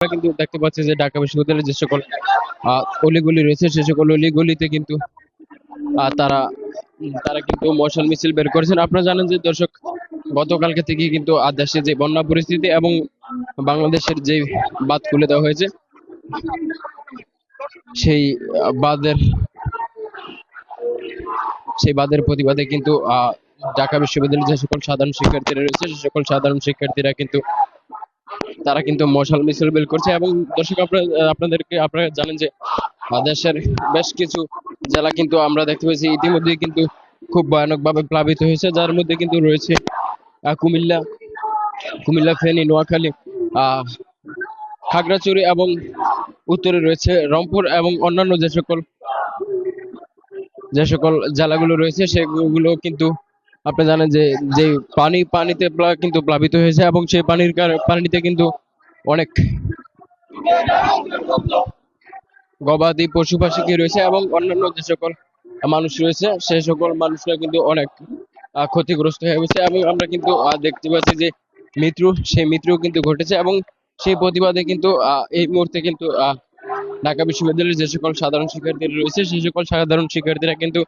আমরা কিন্তু দেখতে পাচ্ছি যে ঢাকা বিশ্ববিদ্যালয়ের যে সকল অলিগলি রয়েছে সে সকল অলিগলিতে কিন্তু তারা তারা কিন্তু মশাল মিছিল বের করেছেন। আপনারা জানেন যে দর্শক, গতকালকে থেকে কিন্তু দেশে যে বন্যা পরিস্থিতি এবং বাংলাদেশের যে বাঁধ খুলে দেওয়া হয়েছে সেই বাঁধের প্রতিবাদে কিন্তু ঢাকা বিশ্ববিদ্যালয়ের যে সকল সাধারণ শিক্ষার্থীরা রয়েছে সে সকল সাধারণ শিক্ষার্থীরা কিন্তু তারা কিন্তু মশাল মিছিল বের করছে। এবং দর্শক, আপনারা জানেন যে দেশের বেশ কিছু জেলা কিন্তু আমরা দেখতে পেয়েছি ইতিমধ্যে কিন্তু খুব ভয়ানকভাবে প্লাবিত হয়েছে, যার মধ্যে কিন্তু রয়েছে কুমিল্লা, ফেনী, নোয়াখালী, খাগড়াছড়ি এবং উত্তরে রয়েছে রংপুর এবং অন্যান্য যে সকল জেলাগুলো রয়েছে সেগুলো কিন্তু আপনি জানেন যে যে পানিতে কিন্তু প্লাবিত হয়েছে এবং সেই পানিতে কিন্তু অনেক গবাদি পশু পাখি রয়েছে এবং অন্যান্য যে সকল মানুষ রয়েছে সেই সকল মানুষরা কিন্তু অনেক ক্ষতিগ্রস্ত হয়ে গেছে। এবং আমরা কিন্তু দেখতে পাচ্ছি যে সেই মৃত্যু কিন্তু ঘটেছে এবং সেই প্রতিবাদে কিন্তু এই মুহূর্তে কিন্তু ঢাকা বিশ্ববিদ্যালয়ের যে সকল সাধারণ শিক্ষার্থীরা রয়েছে সেই সকল সাধারণ শিক্ষার্থীরা কিন্তু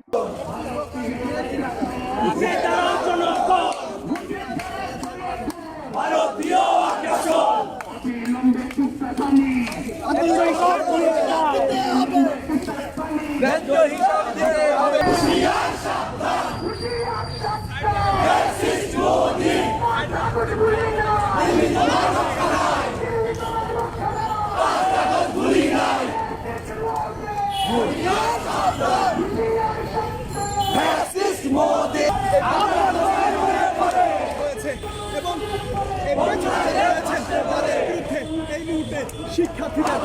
শিক্ষার্থীরা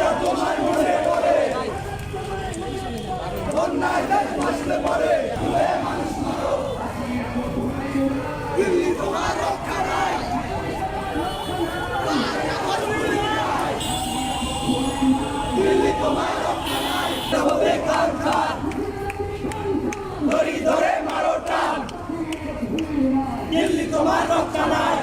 ধরে মারো টান, দিল্লি তোমার রক্ষা নাই।